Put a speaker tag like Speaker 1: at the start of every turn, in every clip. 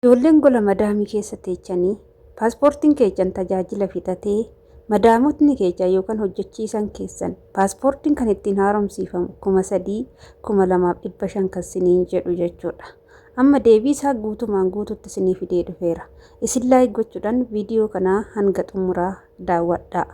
Speaker 1: Ijoolleen gola madaamii keessa teechanii paaspoortiin keessan tajaajila fitatee madaamotni keessa yookaan hojjechiisan keessan paaspoortiin kan ittiin haaromsiifamu 3,250 kan isiniin jedhu jechuudha. Amma deebii isaa guutumaan guututti isinii fidee dhufeera. Isin laayik gochuudhaan viidiyoo kanaa hanga xumuraa daawwadhaa.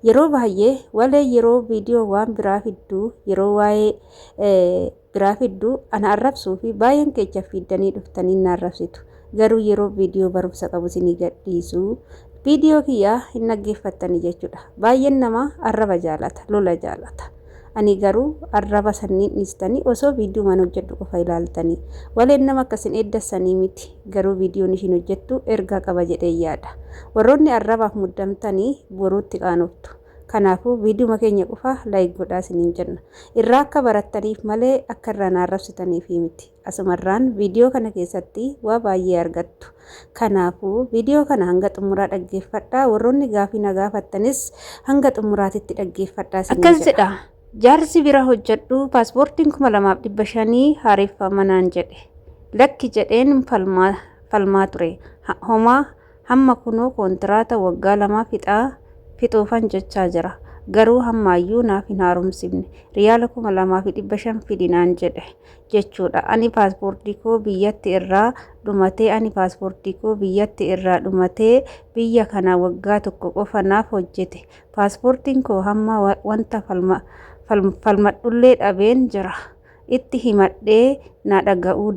Speaker 1: Yeroo baay'ee walee yeroo viidiyoo waan biraa fidduu yeroo waa'ee biraa fidduu ana arrabsuu fi baay'een keessa fiddanii dhuftanii na arrabsitu. Garuu yeroo viidiyoo barumsa qabu isinii gadhiisu viidiyoo kiyyaa hin dhaggeeffattanii jechuudha. Baay'een nama arraba jaalata, lola jaalata. Ani garuu arraba sanniin dhiistanii osoo viidiyoo mana hojjedhu qofa ilaaltanii waleen nama akkasin eeddasanii miti. Garuu viidiyoon ishiin hojjettu ergaa qaba jedhee yaada. Warroonni arrabaaf muddamtanii boruutti qaanoftu. Kanaafuu viidiyoo keenya qofa laayik godhaa isiniin jenna. Irraa akka barattaniif malee akka irraa arrabsitaniif miti. Asumarraan viidiyoo kana keessatti waa baay'ee argattu. Kanaafuu viidiyoo kana hanga xumuraa dhaggeeffadhaa. Warroonni gaafii na gaafattanis hanga xumuraatitti dhaggeeffadhaa isiniin jedha. Jaarsi bira hojjedhu paaspoortiin 2,500 haareffamanaan jedhe. Lakki jedheen falmaa ture. Homaa hamma kunoo kontiraata waggaa 2 fixuufan jechaa jira. Garuu hammaayyuu naaf hin haaromsifne. Riyaala 2,500 fidinaan jedhe jechuudha. Ani paaspoortii koo biyyatti irraa dhumatee biyya kana waggaa tokko qofa naaf hojjete. Paaspoortiin koo hamma wanta falmadhullee dhabeen jira. Itti himadhee na dhaga'uu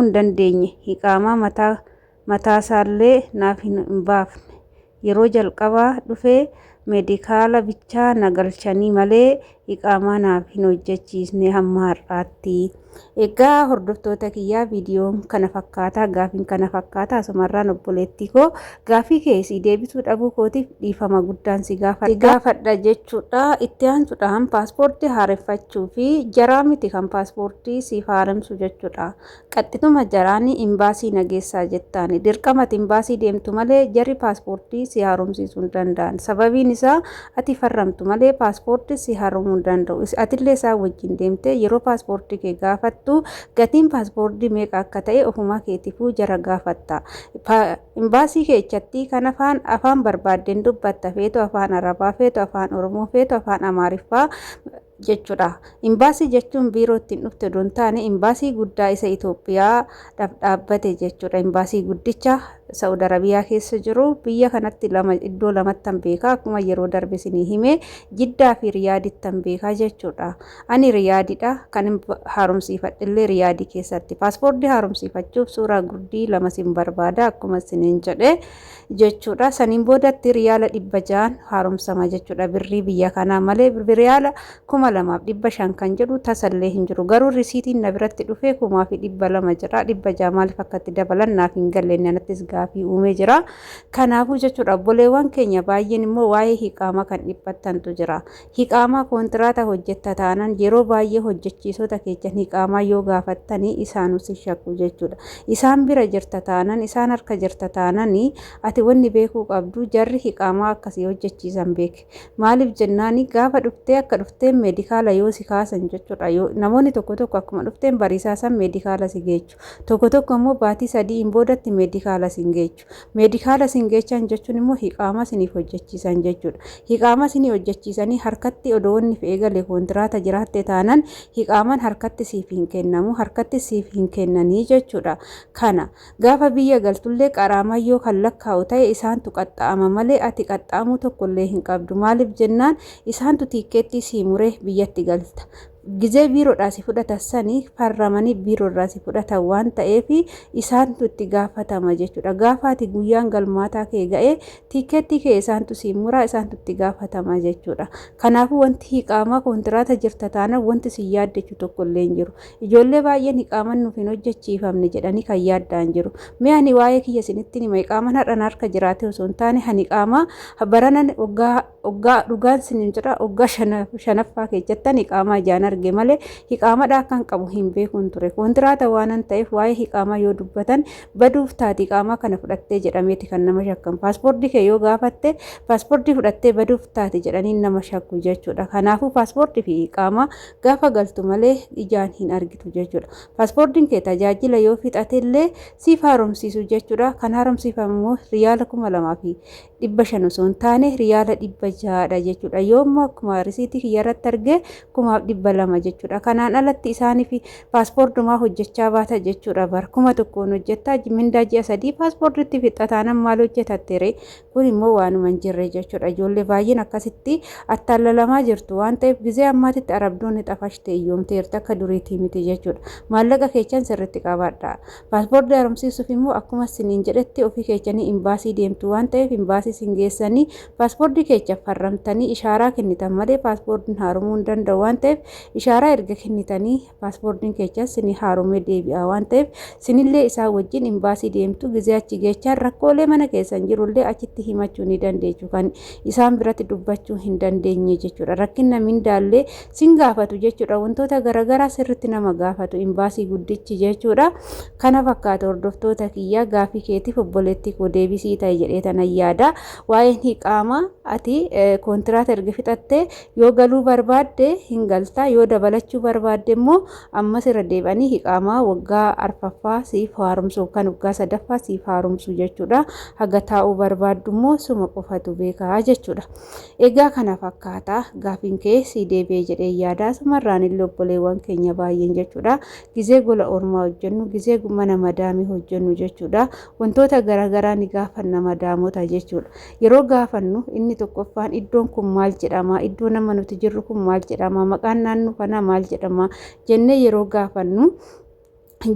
Speaker 1: hin dandeenye. Hiqaamaa mataasaallee naaf hin baafne. Yeroo jalqabaa dhufee meedikaala bichaa na galchanii malee hiqaamaa naaf hin hojjechiisne hamma har'aatti. Egaa hordoftoota kiyyaa viidiyoon kana fakkaataa gaafiin kana fakkaataa asumarraan obboleettii koo gaafii keessi deebisuu dhabuu kootiif dhiifama guddaan si gaafadha jechuudha. Itti aansuudhaan paaspoortii haareffachuu fi jaraa miti kan paaspoortii siif haaromsu jechuudha. Qaxxituma jaraanii imbaasii nageessaa jettaani dirqamati imbaasii deemtu malee jarri paaspoortii si haaromsiisuu hin danda'an. Sababiin isaa ati farramtu malee paaspoortii si haaromuu hin danda'u. Atillee isaa wajjin deemtee yeroo paaspoortii kee gaafattu gatiin paaspoortii meeqa akka ta'e ofuma keetiifuu jara gaafatta. Imbaasii keessatti kan afaan barbaaddeen dubbatta. Feetu afaan Arabaa, feetu afaan Oromoo, feetu afaan Amaariffaa jechuudha. Imbaasii jechuun biiroo ittiin dhufte don taane imbaasii guddaa isa Itoophiyaa dhaabbate jechuudha. Imbaasii guddicha Saa'ud Arabiyaa keessa jiru biyya kanatti iddoo lamattan beekaa akkuma yeroo darbe isinii hime Jiddaa fi Riyaadittan beekaa jechuudha. Ani Riyaadidha kan haaromsiifadhillee Riyaadii keessatti. Paaspoortii haaromsiifachuuf suuraa gurdii 2 sin barbaada akkuma isiniin jedhe jechuudha. Saniin boodatti riyaala 600 haaromsama jechuudha. Birrii biyya kanaa malee riyaala 2,500 kan jedhu tasallee hin jiru. Garuu risiitiin na biratti dhufee 1,200 jira. 600 maaliif akkatti dabalan naaf hin galle anattis gaafii uumee jira. Kanaafuu jechuudha obboleewwan keenya baay'een immoo waa'ee hiqaamaa kan dhiphattantu jira. Hiqaamaa kontiraata hojjetta taanan yeroo baay'ee hojjechiisota keessan hiqaamaa yoo gaafattanii isaanus shakku jechuudha. Isaan bira jirta taanan isaan harka jirta taananii ati wanni beekuu qabdu jarri hiqaamaa akkasii hojjechiisan beeke. Maaliif jennaani gaafa dhuftee akka dhufteen meedikaala yoo si kaasan jechuudha. Namoonni tokko tokko akkuma dhufteen barisaasan meedikaala si geechu. Tokko tokko immoo baatii 3 boodatti meedikaala si geechu. Meedikaala si geechan jechuun immoo hiqaamaa siniif hojjechiisan jechuudha. Hiqaamaa sinii hojjechiisanii harkatti odoonni fi eegale kontiraata jiraatte taanan hiqaamaan harkatti siif hin kennamu, harkatti siif hin kennanii jechuudha. Kana gaafa biyya galtullee qaraamayyoo kan lakkaa'u ta'e isaantu qaxxaama malee ati qaxxaamuu tokkollee hin qabdu. Maaliif jennaan isaantu tiikeettii sii muree biyyatti galta. Gizee biiroodhaa si fudhatan sanii farramanii biiroodhaa si fudhatan waan ta'eef isaantu itti gaafatama jechuudha. Gaafa ati guyyaan galmaataa kee ga'ee tiikeettii kee isaantu si muraa isaantu itti gaafatama jechuudha. Kanaafuu wanti hiqaamaa kontiraata jirta taana wanti si yaaddechu tokkollee hin jiru. Ijoollee baay'een hiqaaman nuuf hin hojjechiifamne jedhanii kan yaaddaan jiru. Mee ani waa'ee kiyya isinitti hima hiqaaman hadhan harka jiraate osoo hin taane hiqaamaa baranan waggaa dhugaan sinin jira waggaa 5ffaa keessatti hiqaamaa ijaan arge malee hiqaamaadhaa kan qabu hin beekun ture. Kontiraata waan ta'eef waa'ee hiqaamaa yoo dubbatan baduuf taati hiqaamaa kana fudhattee jedhameeti kan nama shakkan. Paaspoortii kee yoo gaafatte paaspoortii fudhattee baduuf taati jedhanii nama shakku jechuudha. Kanaafuu paaspoortii fi hiqaamaa gaafa galtu malee ijaan hin argitu jechuudha. Paaspoortiin kee tajaajila yoo fixate illee siif haaromsiisu jechuudha. Kan haaromsiifamu immoo riyaala 2,500 osoo hin taane riyaala 600 jechuudha. Yoommoo akkuma risiitii kiyyarratti argee 200 jechuudha. Kanaan alatti isaaniif paaspoortumaa hojjechaa baata jechuudha. Bar 1,000 hojjettaa mindaa ji'a 3 paaspoortiitti fixataanan maal hojjetattere kun immoo waanuma hin jirre jechuudha. Ijoollee baay'een akkasitti attaalalamaa jirtu waan ta'eef gizee ammaatitti arabdoonni xafashte iyyoomteerti akka duriitii miti jechuudha. Maallaqa keechan sirriitti qabaadha. Paaspoortii haaromsiisuuf immoo akkuma isiniin jedhetti ofii keechanii imbaasii deemtu waan ta'eef imbaasii isin geessanii paaspoortii keecha farramtanii ishaaraa kennitan malee paaspoortiin haaromuu hin danda'u waan ta'eef ishaaraa erga kennitanii paaspoortiin keecha isin haaromee deebi'a waan ta'eef isinillee isaa wajjin imbaasii deemtu gizee achi geechaan rakkoolee mana keessan jirullee achitti himachuu ni dandeessu kan isaan biratti dubbachuu hin dandeenye jechuudha. Rakkina mindaallee sin gaafatu jechuudha. Wantoota garaagaraa sirriitti nama gaafatu imbaasii guddichi jechuudha. Kana fakkaata hordoftoota kiyyaa gaafii keetiif obboleettii koo deebisii ta'e jedhee tanan yaada. Waa'een hiqaamaa ati kontiraata erga fixattee yoo galuu barbaadde hin galtaa yoo dabalachuu barbaadde immoo ammas irra deebi'anii hiqaamaa waggaa arfaffaa siif haaromsu kan waggaa sadaffaa siif haaromsu jechuudha. Haga taa'uu barbaaddu immoo suma qofatu beekaa jechuudha. Egaa kana fakkaata gaafiin kee si deebi'ee jedhee yaada. Sumarraan illee obboleewwan keenya baay'een jechuudha. Gizee gola ormaa hojjennu gizee mana madaamii hojjennu jechuudha. Wantoota garaagaraa ni gaafanna madaamota jechuudha. Yeroo gaafannu inni tokkoffaan iddoon kun maal jedhama, iddoo nama nuti jirru kun maal jedhama, maqaan naannoo kanaa maal jedhama jennee yeroo gaafannu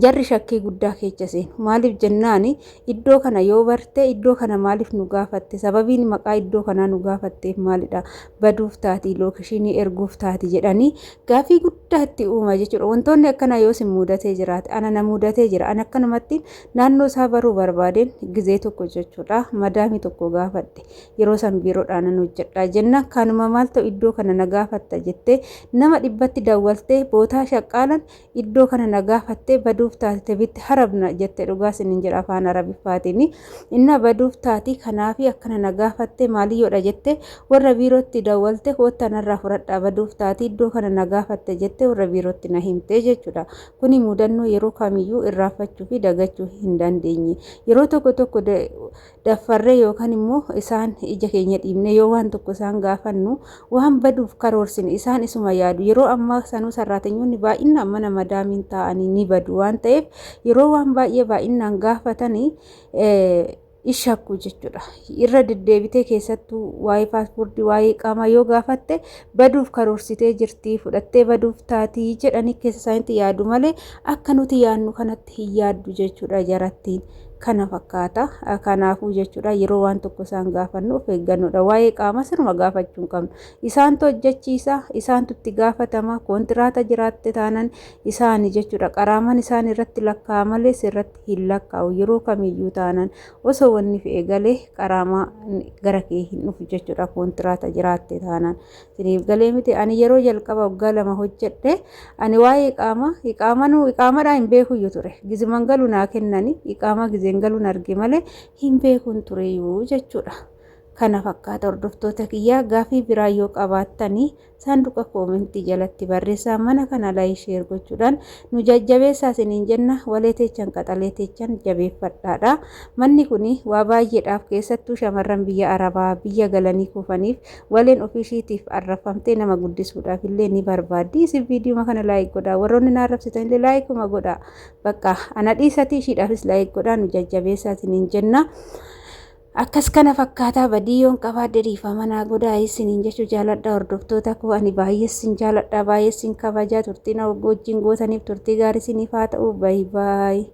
Speaker 1: jarri shakkii guddaa keessa seenu. Maaliif jennaani iddoo kana yoo barte iddoo kana maaliif nu gaafatte sababiin maqaa iddoo kanaa nu gaafatteef maalidha baduuf taati lookeeshinii erguuf taati jedhanii gaafii guddaa itti uuma jechuudha. Wantoonni akkana yoo sin mudatee jiraate ana na mudatee jira ana akkanumatti naannoo isaa baruu barbaadeen gizee tokko jechuudha madaamii tokko gaafadhe yeroo san biiroodhaan hojjedha jenna kanuma maal ta'u iddoo kana na gaafatta jettee nama dhibbatti dawwaltee bootaa shaqqaalan iddoo kana na gaafattee baduuf taate bitti harabna jette dhugaa sinin jedha afaan arabiffaatiin inna baduuf taati kanaafi akkana na gaafatte maaliyyoodha jette warra biirootti dawwalte hoottanarraa fudhadhaa baduuf taati iddoo kana na gaafatte jette warra biirootti na himte jechuudha. Kuni mudannoo yeroo kamiyyuu irraanfachuu fi dagachuu hin dandeenye. Yeroo tokko daffarree yookaan immoo isaan ija keenya dhiibne yoo waan tokko isaan gaafannu waan baduuf karoorsine isaan isuma yaadu. Yeroo ammaa sanuu sarraatanyonni baay'inaan mana madaamiin taa'anii ni badu waan ta'eef yeroo waan baay'ee baay'inaan gaafatanii ishakku jechuudha. Irra deddeebitee keessattuu waa'ee paaspoortii waa'ee qaamaa yoo gaafatte baduuf karoorsitee jirti fudhattee baduuf taati jedhanii keessa isaaniitti yaadu malee akka nuti yaadnu kanatti hin yaaddu jechuudha jarattiin. Kana fakkaata kanaafuu jechuudha yeroo waan tokko isaan gaafannu of eeggannoodha. Waa'ee qaama sirma gaafachuu hin qabnu. Isaantu hojjechiisa isaantu itti gaafatama kontiraata jiraatte taanan isaani jechuudha. Qaraaman isaan irratti lakkaa'aa malee sirratti hin lakkaa'u yeroo kamiyyuu taanan osoo wanni fe'ee galee qaraamaa gara kee hin dhufu jechuudha kontiraata jiraatte taanan. Siniif galee miti ani yeroo jalqaba waggaa 2 hojjedhe ani waa'ee qaamaadhaa hin beekuyyuu ture. Giziman galuu naa kennani qaama galuun arge malee hin beekun tureyyuu jechuudha. Kana fakkaata hordoftoota kiyyaa gaafii biraa yoo qabaattanii saanduqa koomentii jalatti barreessaa mana kana laayik sheer gochuudhaan nu jajjabeessaa isiniin jenna. Walee teechan qaxalee teechan jabeeffadhaadha. Manni kuni waa baay'eedhaaf keessattuu shamarran biyya Arabaa biyya galanii kuufaniif waleen ofiishiitiif arrafamtee nama guddisuudhaaf illee ni barbaaddi. Isin viidiyoo kana laayik godhaa warroonni na arrabsitan illee laayikuma godhaa. Bakka ana dhiisatii ishiidhaafis laayik godhaa nu jajjabeessaa isiniin jenna. Akkas kana fakkaataa badiyyoon qabaadde dhiifama naa godhaa isiniin jechuu jaaladha hordoftoota koo ani baay'eessin jaaladha baay'eessin kabajaa turtii na wajjin gootaniif turtii gaarii isiniif haa ta'u baay'ee.